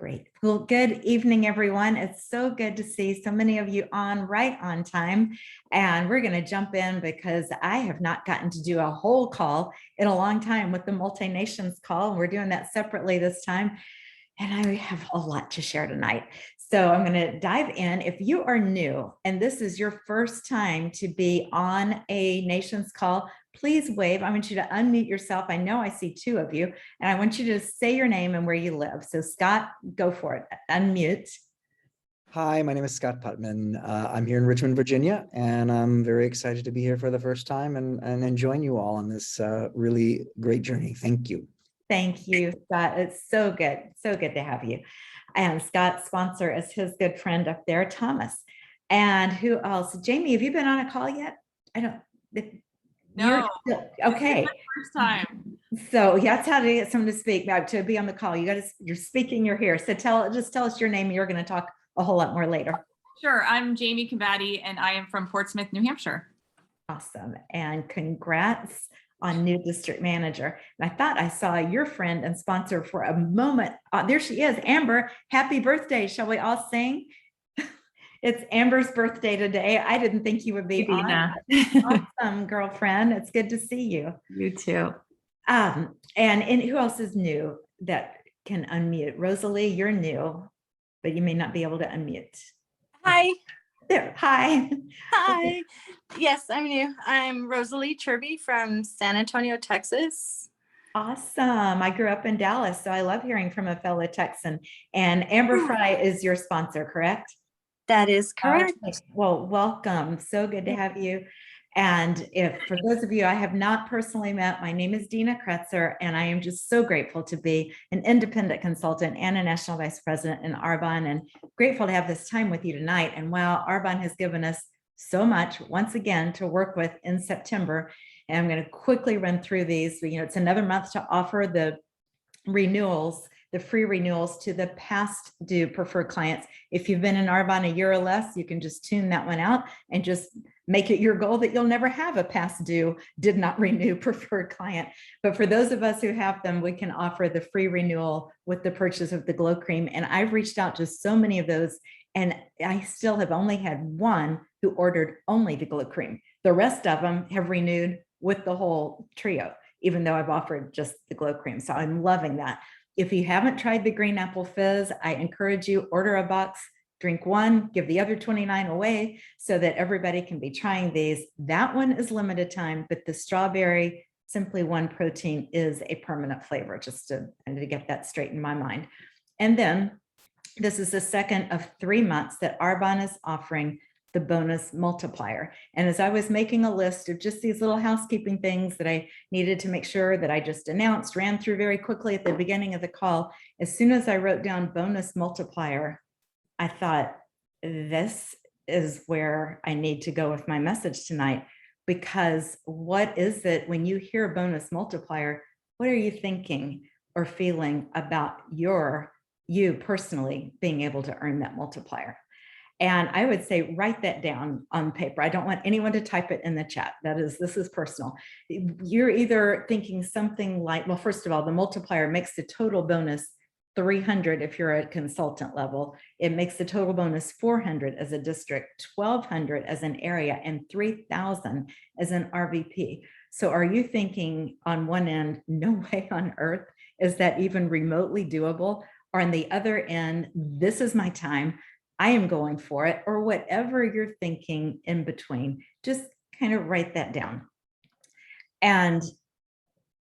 Great. Well, good evening, everyone. It's so good to see so many of you on right on time. And we're going to jump in because I have not gotten to do a whole call in a long time with the Multi-Nations call. We're doing that separately this time. And I have a lot to share tonight. So I'm going to dive in. If you are new and this is your first time to be on a Nations call, please wave. I want you to unmute yourself. I know I see two of you, and I want you to say your name and where you live. So Scott, go for it. Unmute. Hi, my name is Scott Putman. I'm here in Richmond, Virginia, and I'm very excited to be here for the first time and join you all on this really great journey. Thank you. Thank you, Scott. It's so good to have you. And Scott's sponsor is his good friend up there, Thomas. And who else? Jamie, have you been on a call yet? I don't. No. Okay. First time. So yeah, that's how to get someone to speak, to be on the call. You're speaking, you're here. So just tell us your name. You're going to talk a whole lot more later. Sure. I'm Jamie Combati, and I am from Portsmouth, New Hampshire. Awesome. And congrats on new district manager. And I thought I saw your friend and sponsor for a moment. There she is, Amber. Happy birthday. Shall we all sing? It's Amber's birthday today. I didn't think you would be on. Awesome, girlfriend. It's good to see you. You too. And who else is new that can unmute? Rosalie, you're new, but you may not be able to unmute. Hi. There. Hi. Hi. Yes, I'm new. I'm Rosalie Turby from San Antonio, Texas. Awesome. I grew up in Dallas, so I love hearing from a fellow Texan. And Amber Fry is your sponsor, correct? That is correct. Okay. Well, welcome. So good to have you. And for those of you I have not personally met, my name is Dina Kretzer, and I am just so grateful to be an independent consultant and a national vice president in Arbonne, and grateful to have this time with you tonight. And while Arbonne has given us so much once again to work with in September, and I'm going to quickly run through these. It's another month to offer the renewals, the free renewals to the past due preferred clients. If you've been in Arbonne a year or less, you can just tune that one out and just make it your goal that you'll never have a past due, did not renew preferred client. But for those of us who have them, we can offer the free renewal with the purchase of the Glow Cream. And I've reached out to so many of those, and I still have only had one who ordered only the Glow Cream. The rest of them have renewed with the whole trio, even though I've offered just the Glow Cream. So I'm loving that. If you haven't tried the Green Apple Fizz, I encourage you, order a box, drink one, give the other 29 away so that everybody can be trying these. That one is limited time, but the strawberry Simply One protein is a permanent flavor, just to get that straight in my mind. And then this is the second of 3 months that Arbonne is offering the bonus multiplier. And as I was making a list of just these little housekeeping things that I needed to make sure that I just announced, ran through very quickly at the beginning of the call, as soon as I wrote down bonus multiplier, I thought, this is where I need to go with my message tonight, because what is it when you hear bonus multiplier? What are you thinking or feeling about you personally being able to earn that multiplier? And I would say, write that down on paper. I don't want anyone to type it in the chat. This is personal. You're either thinking something like, well, first of all, the multiplier makes the total bonus 300 if you're at consultant level. It makes the total bonus 400 as a district, 1,200 as an area, and 3,000 as an RVP. So are you thinking on one end, no way on earth is that even remotely doable? Or on the other end, this is my time, I am going for it, or whatever you're thinking in between, just kind of write that down. And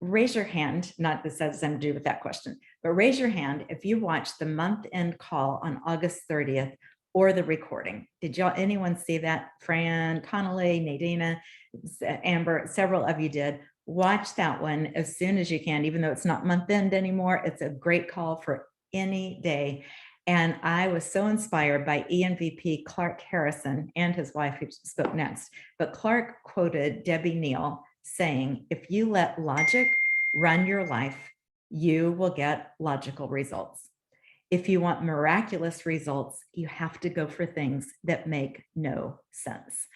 raise your hand, not this has something to do with that question, but raise your hand if you watched the month-end call on August 30th or the recording. Did anyone see that? Fran, Connolly, Nadina, Amber, several of you did. Watch that one as soon as you can, even though it's not month-end anymore. It's a great call for any day. And I was so inspired by ENVP Clark Harrison and his wife, who spoke next. But Clark quoted Debbie Neal saying, if you let logic run your life, you will get logical results. If you want miraculous results, you have to go for things that make no sense.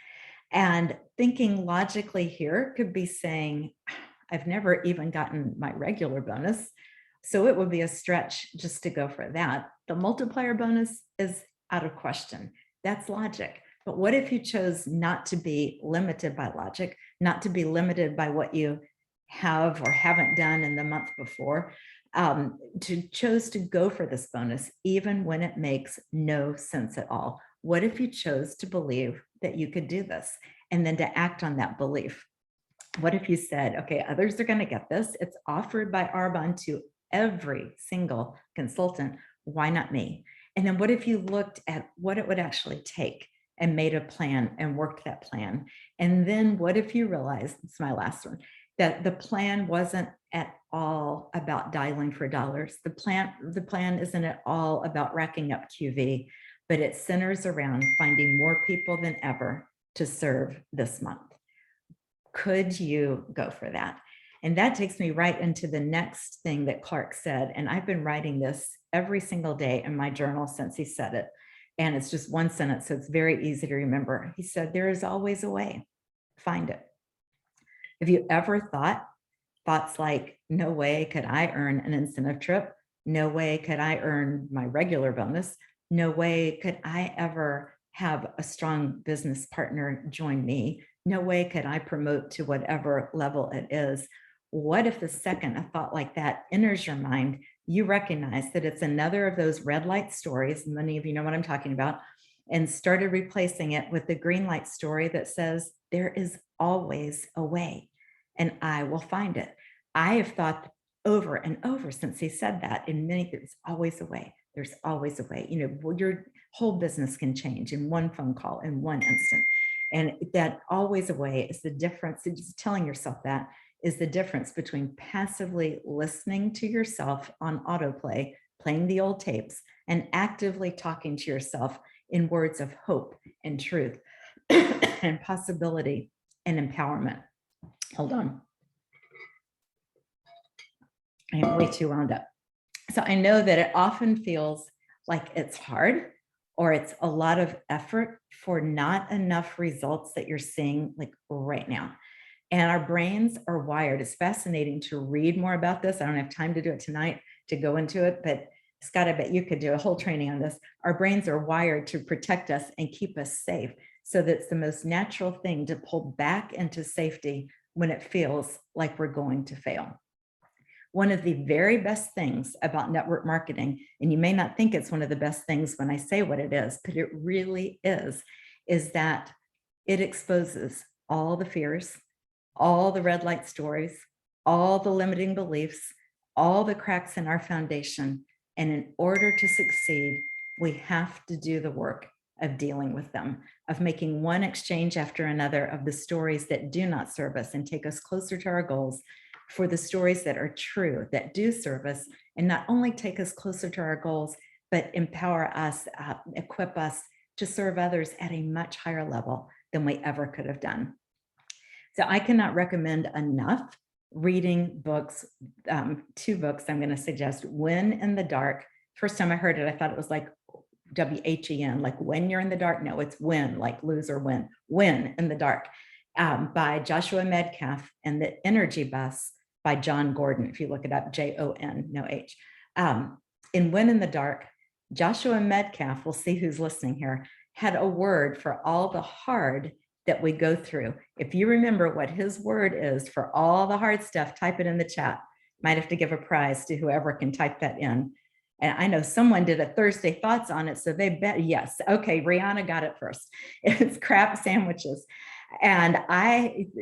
And thinking logically here could be saying, I've never even gotten my regular bonus, so it would be a stretch just to go for that. The multiplier bonus is out of question. That's logic. But what if you chose not to be limited by logic, not to be limited by what you have or haven't done in the month before, to chose to go for this bonus, even when it makes no sense at all? What if you chose to believe that you could do this and then to act on that belief? What if you said, okay, others are going to get this. It's offered by Arbonne to every single consultant. Why not me? And then what if you looked at what it would actually take and made a plan and worked that plan? And then what if you realized, it's my last one, that the plan wasn't at all about dialing for dollars. The plan isn't at all about racking up QV, but it centers around finding more people than ever to serve this month. Could you go for that? And that takes me right into the next thing that Clark said. And I've been writing this every single day in my journal since he said it. And it's just one sentence, so it's very easy to remember. He said, there is always a way. Find it. Have you ever thoughts like, no way could I earn an incentive trip? No way could I earn my regular bonus? No way could I ever have a strong business partner join me? No way could I promote to whatever level it is. What if the second a thought like that enters your mind, you recognize that it's another of those red light stories, and many of you know what I'm talking about, and started replacing it with the green light story that says, there is always a way, and I will find it. I have thought over and over since he said that in many, there's always a way. There's always a way. You know, your whole business can change in one phone call, in one instant. And that always a way is the difference. Just telling yourself that is the difference between passively listening to yourself on autoplay, playing the old tapes, and actively talking to yourself in words of hope and truth and possibility and empowerment. Hold on. I am way too wound up. So I know that it often feels like it's hard or it's a lot of effort for not enough results that you're seeing like right now. And our brains are wired. It's fascinating to read more about this. I don't have time to do it tonight to go into it, but Scott, I bet you could do a whole training on this. Our brains are wired to protect us and keep us safe. So that's the most natural thing to pull back into safety when it feels like we're going to fail. One of the very best things about network marketing, and you may not think it's one of the best things when I say what it is, but it really is that it exposes all the fears, all the red light stories, all the limiting beliefs, all the cracks in our foundation. And in order to succeed, we have to do the work of dealing with them, of making one exchange after another of the stories that do not serve us and take us closer to our goals, for the stories that are true, that do serve us, and not only take us closer to our goals, but empower us, equip us to serve others at a much higher level than we ever could have done. So I cannot recommend enough reading books. 2 books I'm going to suggest. Win in the Dark. First time I heard it, I thought it was like WHEN, like when you're in the dark. No, it's win, like lose or win. Win in the Dark by Joshua Medcalf, and The Energy Bus by John Gordon. If you look it up, Jon, no H. In Win in the Dark, Joshua Medcalf, we'll see who's listening here, had a word for all the hard that we go through. If you remember what his word is for all the hard stuff, type it in the chat. Might have to give a prize to whoever can type that in. And I know someone did a Thursday Thoughts on it, so they bet, yes. Okay, Rihanna got it first. It's crap sandwiches. And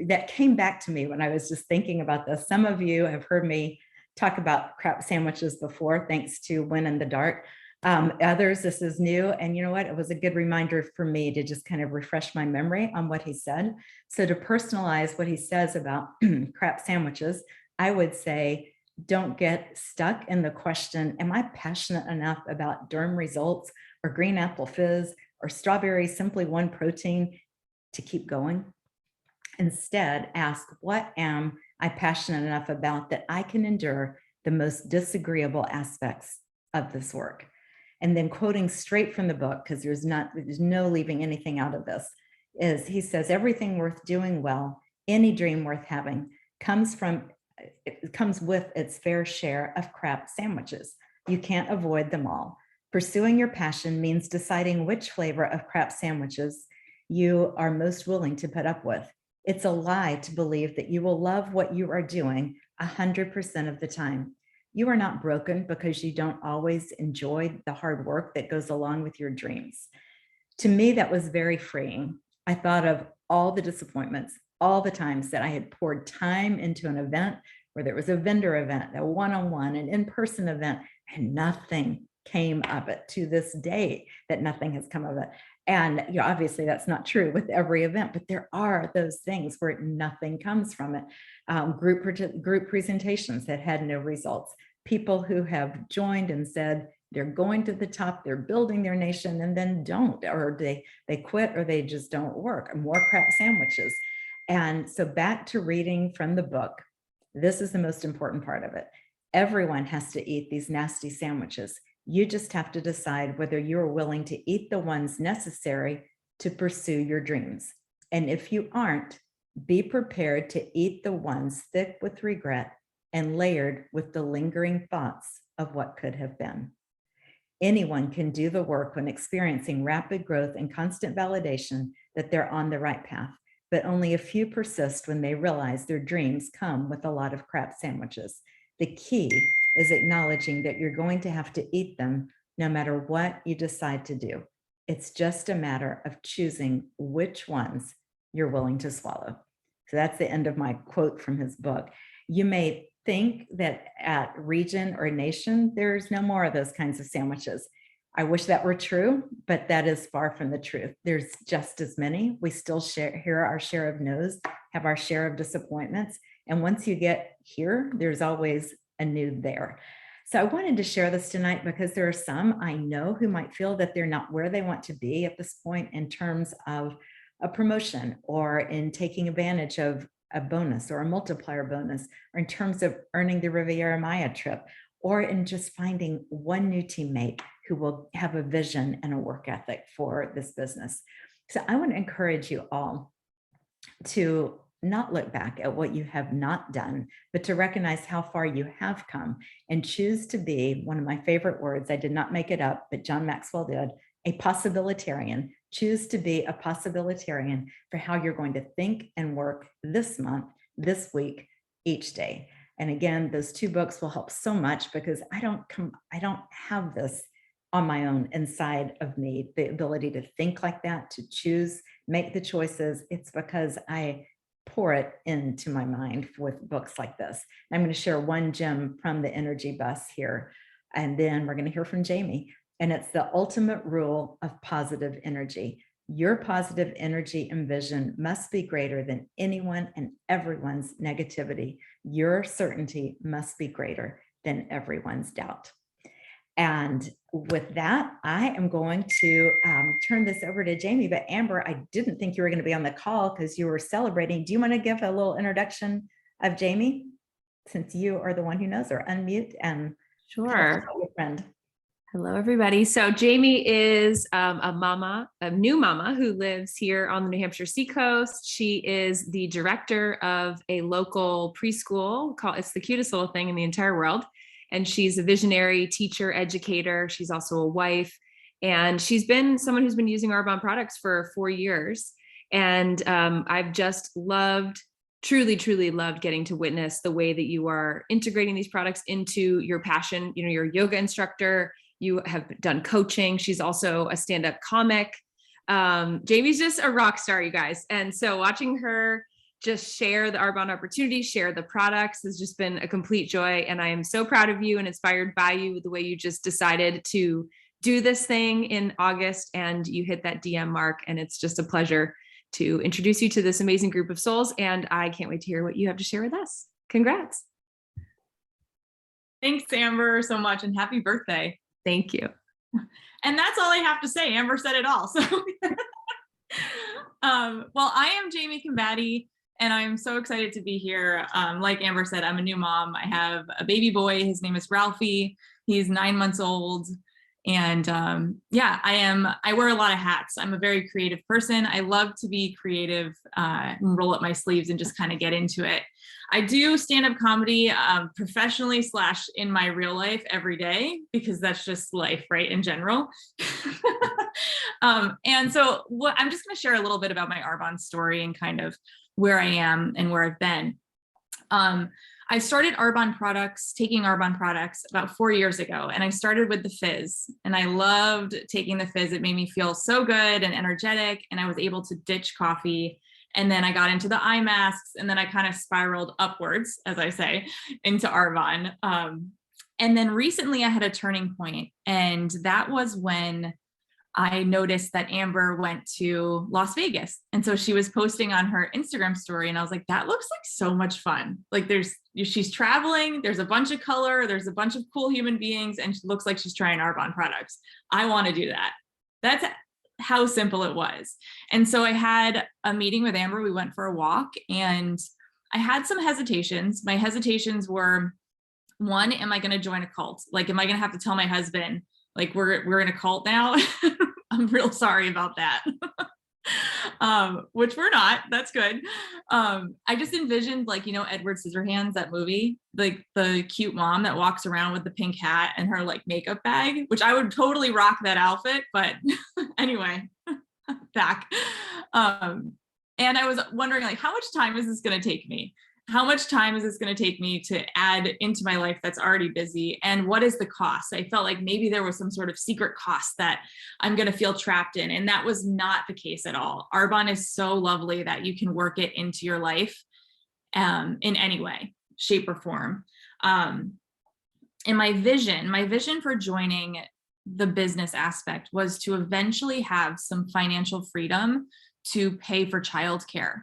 that came back to me when I was just thinking about this. Some of you have heard me talk about crap sandwiches before, thanks to Win in the Dark. Others, this is new. And you know what? It was a good reminder for me to just kind of refresh my memory on what he said. So to personalize what he says about crap sandwiches, I would say, don't get stuck in the question, am I passionate enough about Derm Results or green apple fizz or strawberry Simply One protein to keep going? Instead, ask, what am I passionate enough about that I can endure the most disagreeable aspects of this work? And then quoting straight from the book, because there's no leaving anything out of this, is he says, everything worth doing well, any dream worth having, comes with its fair share of crap sandwiches. You can't avoid them all. Pursuing your passion means deciding which flavor of crap sandwiches you are most willing to put up with. It's a lie to believe that you will love what you are doing 100% of the time. You are not broken because you don't always enjoy the hard work that goes along with your dreams. To me, that was very freeing. I thought of all the disappointments, all the times that I had poured time into an event, whether it was a vendor event, a one-on-one, an in-person event, and nothing came of it. To this day, that nothing has come of it. And obviously that's not true with every event, but there are those things where nothing comes from it. Group presentations that had no results. People who have joined and said they're going to the top, they're building their nation, and then don't, or they quit, or they just don't work. More crap sandwiches. And so back to reading from the book, this is the most important part of it. Everyone has to eat these nasty sandwiches. You just have to decide whether you're willing to eat the ones necessary to pursue your dreams. And if you aren't, be prepared to eat the ones thick with regret and layered with the lingering thoughts of what could have been. Anyone can do the work when experiencing rapid growth and constant validation that they're on the right path, but only a few persist when they realize their dreams come with a lot of crap sandwiches. The key is acknowledging that you're going to have to eat them no matter what you decide to do. It's just a matter of choosing which ones you're willing to swallow. So that's the end of my quote from his book. You may think that at Region or Nation, there's no more of those kinds of sandwiches. I wish that were true, but that is far from the truth. There's just as many. We still hear our share of no's, have our share of disappointments. And once you get here, there's always a new there. So I wanted to share this tonight because there are some I know who might feel that they're not where they want to be at this point in terms of a promotion, or in taking advantage of a bonus or a multiplier bonus, or in terms of earning the Riviera Maya trip, or in just finding one new teammate who will have a vision and a work ethic for this business. So I want to encourage you all to not look back at what you have not done, but to recognize how far you have come and choose to be, one of my favorite words, I did not make it up, but John Maxwell did, a possibilitarian. Choose to be a possibilitarian for how you're going to think and work this month, this week, each day. And again, those two books will help so much because I don't have this on my own inside of me, the ability to think like that, to choose, make the choices. It's because I pour it into my mind with books like this. I'm going to share one gem from the energy bus here, and then we're going to hear from Jamie. And it's the ultimate rule of positive energy. Your positive energy and vision must be greater than anyone and everyone's negativity. Your certainty must be greater than everyone's doubt. And with that, I am going to turn this over to Jamie. But Amber, I didn't think you were going to be on the call because you were celebrating. Do you want to give a little introduction of Jamie, since you are the one who knows her? Unmute and Sure. your friend. Hello, everybody. So Jamie is a new mama who lives here on the New Hampshire seacoast. She is the director of a local preschool it's the cutest little thing in the entire world. And she's a visionary teacher, educator. She's also a wife. And she's been someone who's been using Arbonne products for 4 years. And I've just truly loved getting to witness the way that you are integrating these products into your passion. You know, you're a yoga instructor. You have done coaching. She's also a stand-up comic. Jamie's just a rock star, you guys. And so watching her just share the Arbonne opportunity, share the products has just been a complete joy. And I am so proud of you and inspired by you, the way you just decided to do this thing in August and you hit that DM mark. And it's just a pleasure to introduce you to this amazing group of souls. And I can't wait to hear what you have to share with us. Congrats. Thanks, Amber, so much, and happy birthday. Thank you. And that's all I have to say. Amber said it all. So, well, I am Jamie Combatti, and I'm so excited to be here. Like Amber said, I'm a new mom. I have a baby boy. His name is Ralphie. He's 9 months old. And yeah, I wear a lot of hats. I'm a very creative person. I love to be creative and roll up my sleeves and just kind of get into it. I do stand-up comedy professionally / in my real life every day, because that's just life, right, in general. And so I'm just going to share a little bit about my Arbonne story and kind of where I am and where I've been. I started taking Arbonne products about 4 years ago, and I started with the fizz, and I loved taking the fizz. It made me feel so good and energetic, and I was able to ditch coffee. And then I got into the eye masks, and then I kind of spiraled upwards, as I say, into Arbonne. And then recently I had a turning point, and that was when I noticed that Amber went to Las Vegas. And so she was posting on her Instagram story, and I was like, that looks like so much fun. Like she's traveling, there's a bunch of color, there's a bunch of cool human beings, and she looks like she's trying Arbonne products. I want to do that. That's how simple it was. And so I had a meeting with Amber. We went for a walk, and I had some hesitations. My hesitations were, one, am I going to join a cult? Like, am I going to have to tell my husband, like, we're in a cult now? I'm real sorry about that. Which we're not. That's good. I just envisioned, like, Edward Scissorhands, that movie, like the cute mom that walks around with the pink hat and her like makeup bag, which I would totally rock that outfit. But anyway, back. And I was wondering, like, how much time is this going to take me? How much time is this going to take me to add into my life that's already busy? And what is the cost? I felt like maybe there was some sort of secret cost that I'm going to feel trapped in. And that was not the case at all. Arbonne is so lovely that you can work it into your life in any way, shape, or form. And my vision for joining the business aspect was to eventually have some financial freedom to pay for childcare,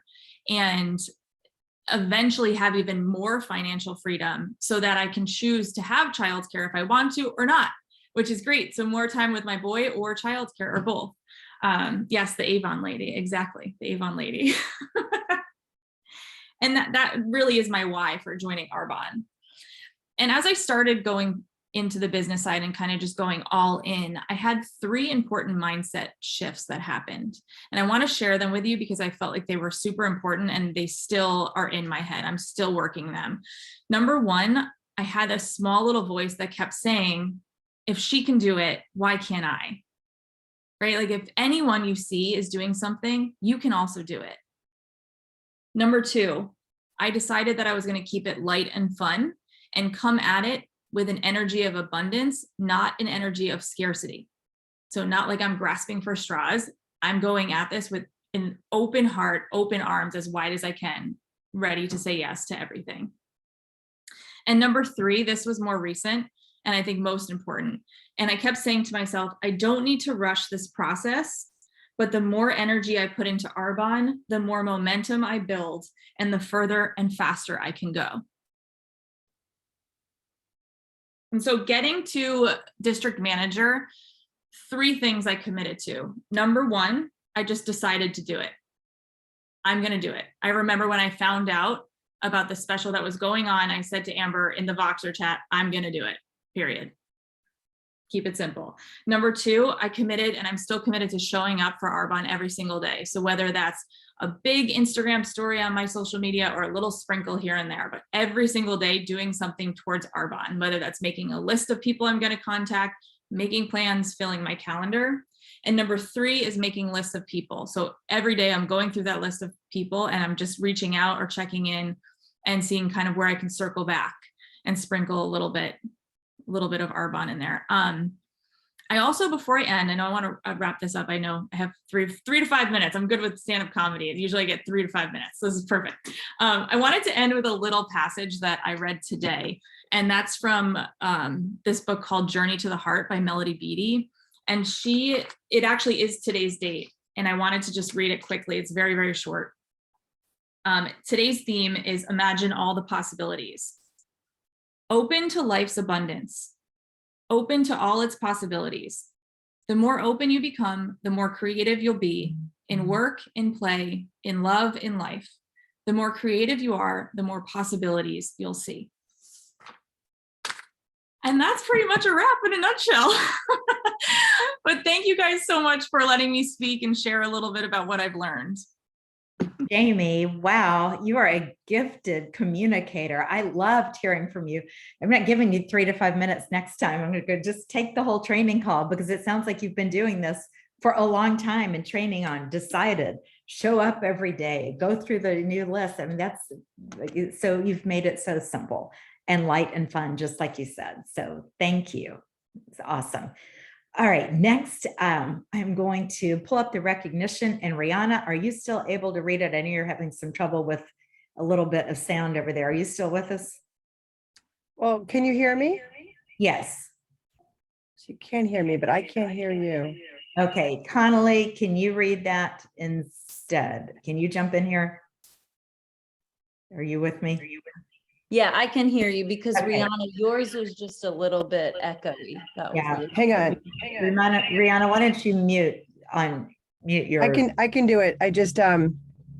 and eventually have even more financial freedom so that I can choose to have childcare if I want to or not, which is great. So more time with my boy or childcare or both. Yes, the Avon lady, exactly, the Avon lady. And that really is my why for joining Arbonne. And as I started going into the business side and kind of just going all in, I had 3 important mindset shifts that happened. And I want to share them with you because I felt like they were super important, and they still are in my head. I'm still working them. Number 1, I had a small little voice that kept saying, if she can do it, why can't I? Right? Like, if anyone you see is doing something, you can also do it. Number 2, I decided that I was going to keep it light and fun and come at it with an energy of abundance, not an energy of scarcity. So not like I'm grasping for straws. I'm going at this with an open heart, open arms, as wide as I can, ready to say yes to everything. And number 3, this was more recent, and I think most important. And I kept saying to myself, I don't need to rush this process, but the more energy I put into Arbonne, the more momentum I build, and the further and faster I can go. And so getting to district manager, 3 things I committed to. Number 1, I just decided to do it. I'm going to do it. I remember when I found out about the special that was going on, I said to Amber in the Voxer chat, I'm going to do it, period. Keep it simple. Number 2, I committed, and I'm still committed to showing up for Arbonne every single day. So whether that's a big Instagram story on my social media or a little sprinkle here and there, but every single day doing something towards Arbonne, whether that's making a list of people I'm going to contact, making plans, filling my calendar. And number 3 is making lists of people. So every day I'm going through that list of people, and I'm just reaching out or checking in and seeing kind of where I can circle back and sprinkle a little bit of Arbonne in there. I also, before I end, I know I want to wrap this up. I know I have 3 to 5 minutes. I'm good with stand-up comedy. Usually I get 3 to 5 minutes. So this is perfect. I wanted to end with a little passage that I read today. And that's from this book called Journey to the Heart by Melody Beattie. And it actually is today's date. And I wanted to just read it quickly. It's very, very short. Today's theme is imagine all the possibilities. Open to life's abundance. Open to all its possibilities. The more open you become, the more creative you'll be in work, in play, in love, in life. The more creative you are, the more possibilities you'll see. And that's pretty much a wrap in a nutshell. But thank you guys so much for letting me speak and share a little bit about what I've learned. Jamie, wow, you are a gifted communicator. I loved hearing from you. I'm not giving you 3 to 5 minutes next time. I'm going to just take the whole training call because it sounds like you've been doing this for a long time and training on decided, show up every day, go through the new list. I mean, that's so you've made it so simple and light and fun, just like you said. So thank you. It's awesome. All right, next, I'm going to pull up the recognition. And Rihanna, are you still able to read it? I know you're having some trouble with a little bit of sound over there. Are you still with us? Well, can you hear me? Yes. She can't hear me, but I can't hear you. Okay, Connolly, can you read that instead? Can you jump in here? Are you with me? Yeah, I can hear you because Okay. Rihanna, yours was just a little bit echoey. That was Yeah. weird. Hang on. Rihanna, why don't you mute your I can do it. I just I No,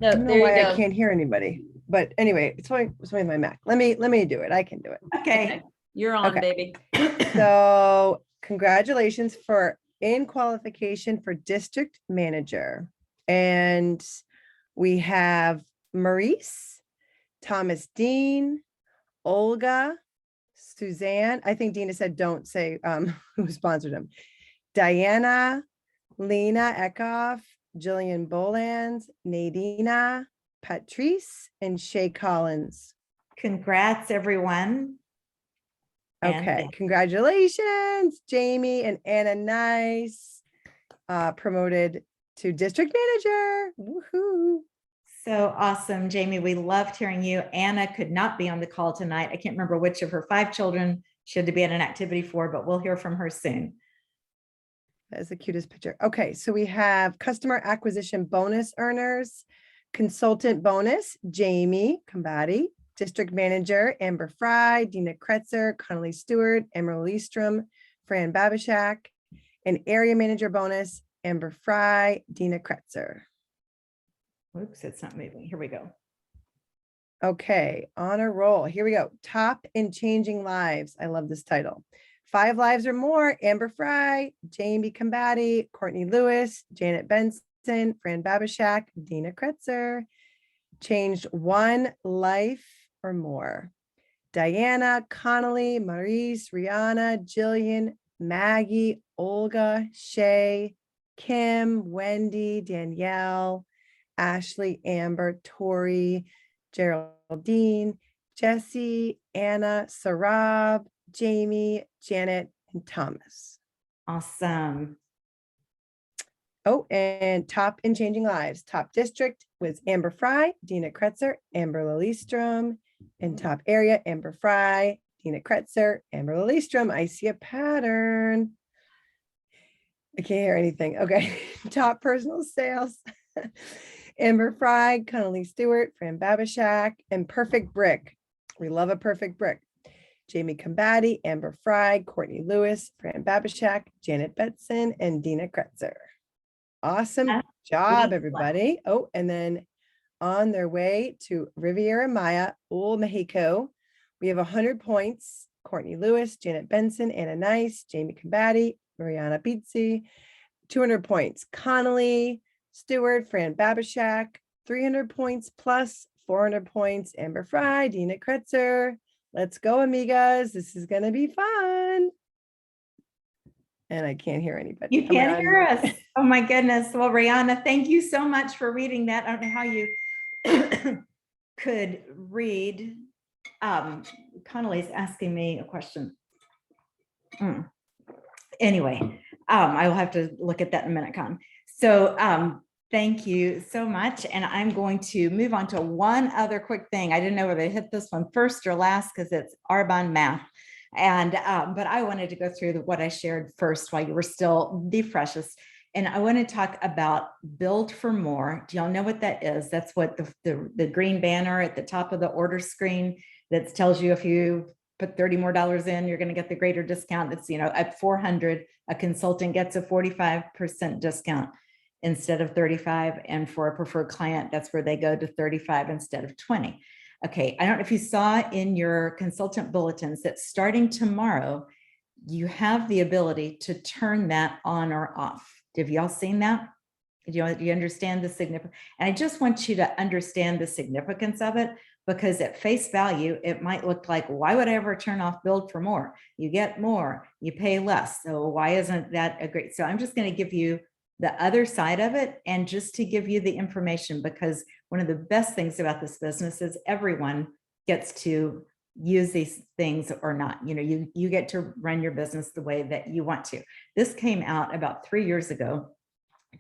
don't know there you why go. I can't hear anybody. But anyway, it's only my Mac. Let me do it. I can do it. okay. You're on, Okay. baby. So congratulations for in qualification for district manager. And we have Maurice, Thomas Dean, Olga, Suzanne. I think Dina said don't say who sponsored him. Diana, Lena Eckhoff, Jillian Bolans, Nadina, Patrice, and Shay Collins. Congrats, everyone. And Okay, congratulations, Jamie and Anna Nice, promoted to district manager. Woohoo! so awesome, Jamie. We loved hearing you. Anna could not be on the call tonight. I can't remember which of her 5 children she had to be at an activity for, but we'll hear from her soon. That is the cutest picture. Okay, so we have customer acquisition bonus earners, consultant bonus, Jamie Combati, district manager, Amber Fry, Dina Kretzer, Connolly Stewart, Emerald Eastrom, Fran Babishak, and area manager bonus, Amber Fry, Dina Kretzer. Oops, it's not moving. Here we go. Okay, on a roll. Here we go. Top in changing lives. I love this title. 5 lives or more, Amber Fry, Jamie Combati, Courtney Lewis, Janet Benson, Fran Babishak, Dina Kretzer. Changed 1 life or more. Diana, Connolly, Maurice, Rihanna, Jillian, Maggie, Olga, Shay, Kim, Wendy, Danielle, Ashley, Amber, Tori, Geraldine, Jesse, Anna, Sarab, Jamie, Janet, and Thomas. Awesome. Oh, and top in changing lives. Top district was Amber Fry, Dina Kretzer, Amber Lillystrom. And top area, Amber Fry, Dina Kretzer, Amber Lillystrom. I see a pattern. I can't hear anything. Okay. Top personal sales. Amber Fry, Connolly Stewart, Fran Babishak, and Perfect Brick. We love a perfect brick. Jamie Combati, Amber Fry, Courtney Lewis, Fran Babishak, Janet Betson, and Dina Kretzer. Awesome job, everybody. Oh, and then on their way to Riviera Maya, Old Mexico, we have 100 points. Courtney Lewis, Janet Benson, Anna Nice, Jamie Combati, Mariana Pizzi, 200 points. Connolly Stewart, Fran Babishak, 300 points plus 400 points. Amber Fry, Dina Kretzer. Let's go, amigas. This is going to be fun. And I can't hear anybody. You can't hear us. Oh my goodness. Well, Rihanna, thank you so much for reading that. I don't know how you could read. Connolly's asking me a question. Anyway, I will have to look at that in a minute, Con. So thank you so much. And I'm going to move on to one other quick thing. I didn't know whether to hit this one first or last because it's Arbonne math. And but I wanted to go through what I shared first while you were still the freshest. And I want to talk about Build for More. Do y'all know what that is? That's what the green banner at the top of the order screen that tells you if you put $30 more in, you're going to get the greater discount. That's, you know, at 400, a consultant gets a 45% discount instead of 35. And for a preferred client, that's where they go to 35 instead of 20. Okay, I don't know if you saw in your consultant bulletins that starting tomorrow, you have the ability to turn that on or off. Have y'all seen that? Do you understand the significance? And I just want you to understand the significance of it, because at face value, it might look like, why would I ever turn off build for more? You get more, you pay less. So why isn't that a great? So I'm just going to give you the other side of it, and just to give you the information, because one of the best things about this business is everyone gets to use these things or not. You get to run your business the way that you want to. This came out about 3 years ago.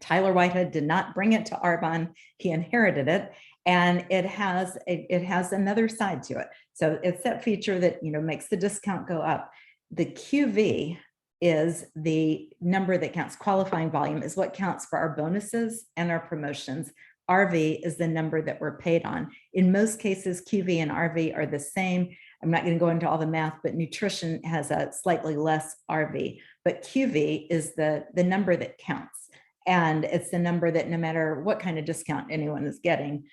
Tyler Whitehead did not bring it to Arbonne. He inherited it, and it has another side to it. So it's that feature that makes the discount go up. The QV is the number that counts. Qualifying volume is what counts for our bonuses and our promotions. RV is the number that we're paid on. In most cases, QV and RV are the same. I'm not going to go into all the math, but nutrition has a slightly less RV, but QV is the number that counts. And it's the number that no matter what kind of discount anyone is getting,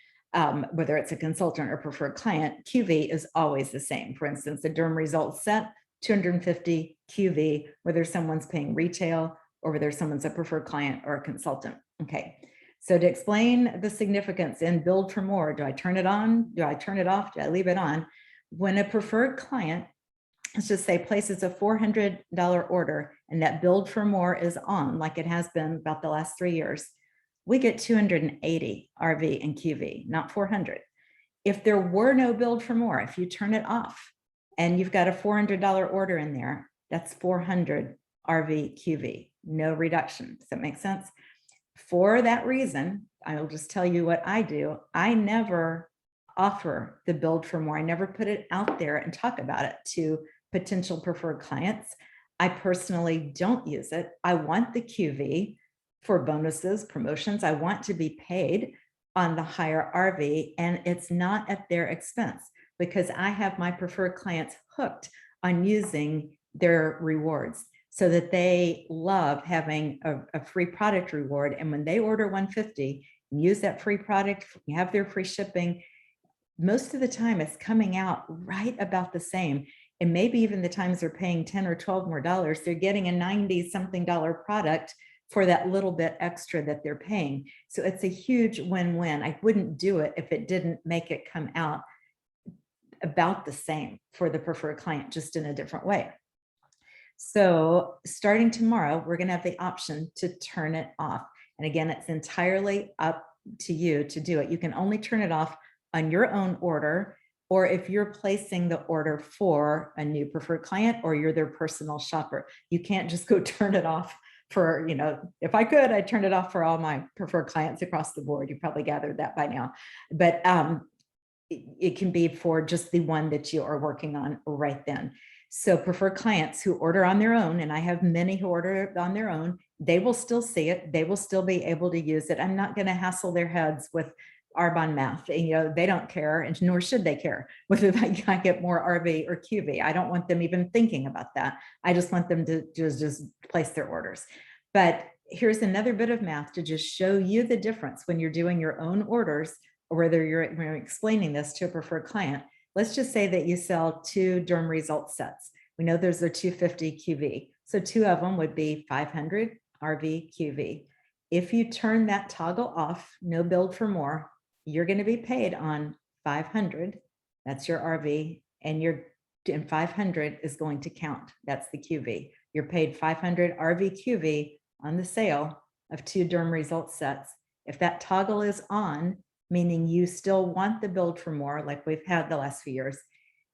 whether it's a consultant or preferred client, QV is always the same. For instance, the Derm Results Set, 250 QV, whether someone's paying retail or whether someone's a preferred client or a consultant. Okay. So to explain the significance in build for more, do I turn it on? Do I turn it off? Do I leave it on? When a preferred client, let's just say, places a $400 order and that build for more is on, like it has been about the last 3 years, we get 280 RV and QV, not 400. If there were no build for more, if you turn it off and you've got a $400 order in there, that's 400 RV QV, no reduction. Does that make sense? For that reason, I'll just tell you what I do. I never offer the build for more. I never put it out there and talk about it to potential preferred clients. I personally don't use it. I want the QV for bonuses, promotions. I want to be paid on the higher RV, and it's not at their expense, because I have my preferred clients hooked on using their rewards, so that they love having a free product reward. And when they order 150 and use that free product, you have their free shipping, most of the time it's coming out right about the same. And maybe even the times they're paying 10 or 12 more dollars, they're getting a 90 something dollar product for that little bit extra that they're paying. So it's a huge win-win. I wouldn't do it if it didn't make it come out about the same for the preferred client, just in a different way. So starting tomorrow, we're going to have the option to turn it off. And again, it's entirely up to you to do it. You can only turn it off on your own order, or if you're placing the order for a new preferred client or you're their personal shopper. You can't just go turn it off for, if I could, I'd turn it off for all my preferred clients across the board. You probably gathered that by now. But it can be for just the one that you are working on right then. So preferred clients who order on their own, and I have many who order on their own, they will still see it. They will still be able to use it. I'm not going to hassle their heads with Arbonne math. They don't care, and nor should they care whether they get more RV or QV. I don't want them even thinking about that. I just want them to just place their orders. But here's another bit of math to just show you the difference when you're doing your own orders, or whether you're explaining this to a preferred client. Let's just say that you sell 2 Derm Results sets. We know those are 250 QV. So 2 of them would be 500 RV QV. If you turn that toggle off, no build for more, you're going to be paid on 500. That's your RV, and 500 is going to count. That's the QV. You're paid 500 RV QV on the sale of 2 Derm Results sets. If that toggle is on, meaning you still want the build for more, like we've had the last few years,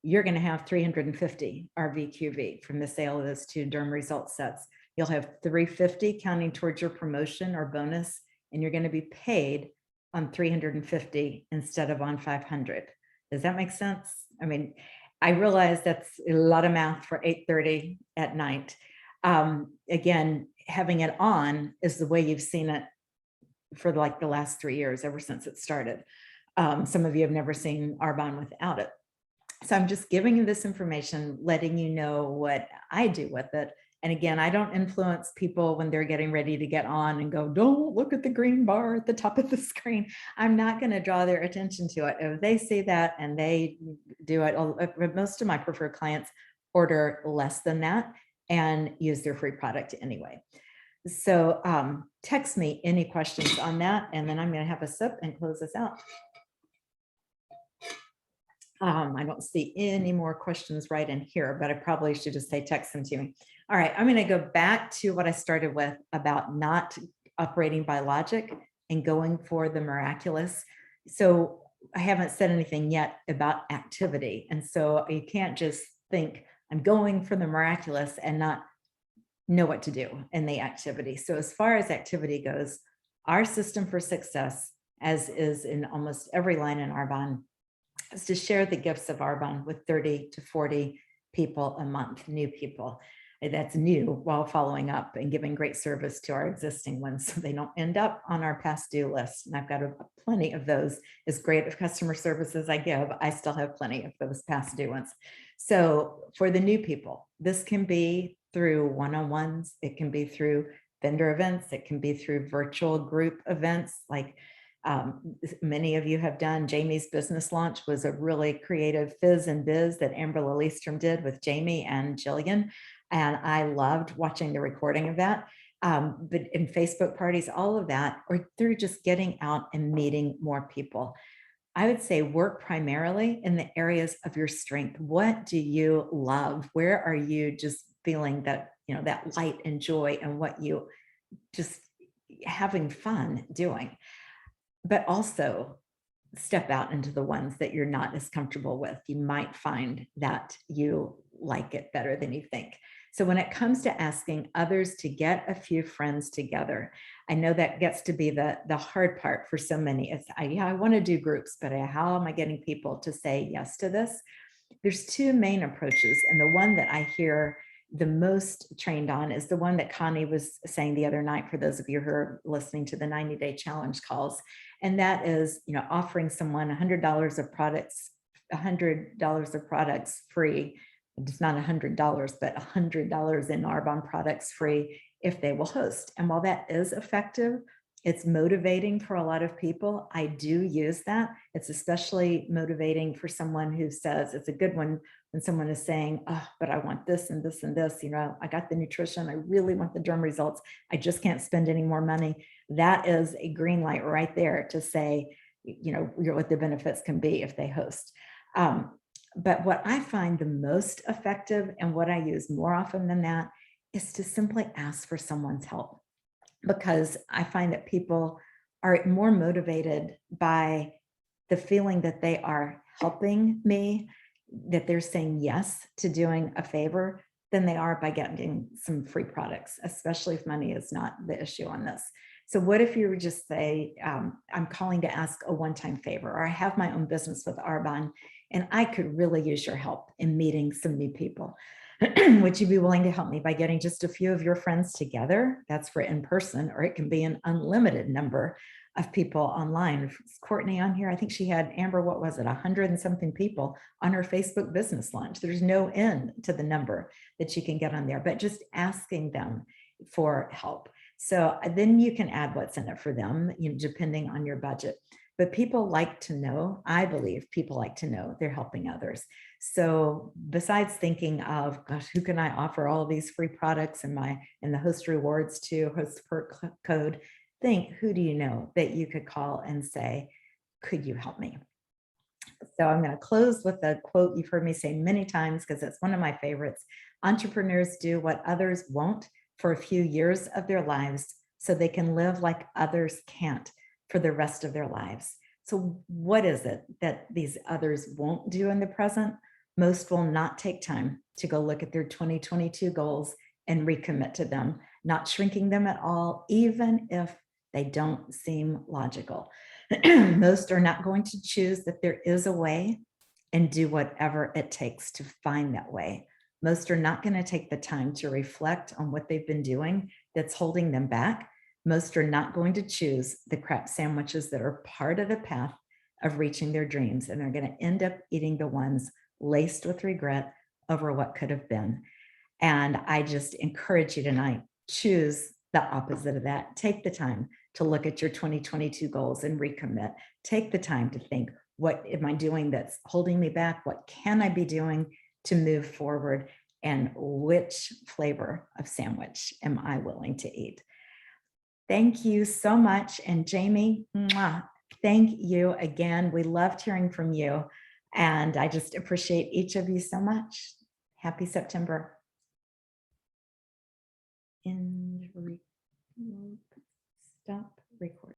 you're going to have 350 RVQV from the sale of those 2 Derm Results sets. You'll have 350 counting towards your promotion or bonus, and you're going to be paid on 350 instead of on 500. Does that make sense? I mean, I realize that's a lot of math for 8:30 at night. Again, having it on is the way you've seen it for like the last 3 years, ever since it started. Some of you have never seen Arbonne without it. So I'm just giving you this information, letting you know what I do with it. And again, I don't influence people when they're getting ready to get on and go, don't look at the green bar at the top of the screen. I'm not going to draw their attention to it. If they see that and they do it, most of my preferred clients order less than that and use their free product anyway. So text me any questions on that, and then I'm going to have a sip and close this out. I don't see any more questions right in here, but I probably should just say text them to me. All right, I'm going to go back to what I started with about not operating by logic and going for the miraculous. So I haven't said anything yet about activity. And so you can't just think I'm going for the miraculous and not know what to do in the activity. So as far as activity goes, our system for success, as is in almost every line in Arbonne, is to share the gifts of Arbonne with 30 to 40 people a month, new people. That's new, while following up and giving great service to our existing ones so they don't end up on our past due list. And I've got plenty of those. As great of customer service as I give, I still have plenty of those past due ones. So for the new people, this can be through one-on-ones, it can be through vendor events, it can be through virtual group events like many of you have done. Jamie's business launch was a really creative fizz and biz that Amber Lillystrom did with Jamie and Jillian. And I loved watching the recording of that. But in Facebook parties, all of that, or through just getting out and meeting more people. I would say work primarily in the areas of your strength. What do you love? Where are you just feeling that, that light and joy and what you just having fun doing? But also step out into the ones that you're not as comfortable with. You might find that you like it better than you think. So when it comes to asking others to get a few friends together, I know that gets to be the hard part for so many. It's, I want to do groups, but how am I getting people to say yes to this? There's two main approaches. And the one that I hear the most trained on is the one that Connie was saying the other night, for those of you who are listening to the 90-day challenge calls. And that is, offering someone $100 of products, $100 of products free. It's not $100, but $100 in Arbonne products free if they will host. And while that is effective, it's motivating for a lot of people. I do use that. It's especially motivating for someone who says, it's a good one when someone is saying, oh, but I want this and this and this, I got the nutrition, I really want the derm results, I just can't spend any more money. That is a green light right there to say, what the benefits can be if they host. But what I find the most effective and what I use more often than that is to simply ask for someone's help. Because I find that people are more motivated by the feeling that they are helping me, that they're saying yes to doing a favor, than they are by getting some free products, especially if money is not the issue on this. So what if you would just say, I'm calling to ask a one-time favor, or I have my own business with Arbonne, and I could really use your help in meeting some new people. Would you be willing to help me by getting just a few of your friends together? That's for in person, or it can be an unlimited number of people online. Is Courtney on here? I think she had, Amber, what was it, 100 and something people on her Facebook business launch. There's no end to the number that you can get on there, but just asking them for help. So then you can add what's in it for them, depending on your budget. But people like to know, I believe people like to know they're helping others. So besides thinking of, gosh, who can I offer all of these free products and the host rewards to, host perk code, think, who do you know that you could call and say, could you help me? So I'm going to close with a quote you've heard me say many times because it's one of my favorites. Entrepreneurs do what others won't for a few years of their lives so they can live like others can't for the rest of their lives. So what is it that these others won't do in the present? Most will not take time to go look at their 2022 goals and recommit to them, not shrinking them at all, even if they don't seem logical. Most are not going to choose that there is a way and do whatever it takes to find that way. Most are not going to take the time to reflect on what they've been doing that's holding them back. Most are not going to choose the crap sandwiches that are part of the path of reaching their dreams, and they're going to end up eating the ones laced with regret over what could have been. And I just encourage you tonight, choose the opposite of that. Take the time to look at your 2022 goals and recommit. Take the time to think, what am I doing that's holding me back? What can I be doing to move forward? And which flavor of sandwich am I willing to eat? Thank you so much. And Jamie, mwah, thank you again. We loved hearing from you. And I just appreciate each of you so much. Happy September. Stop.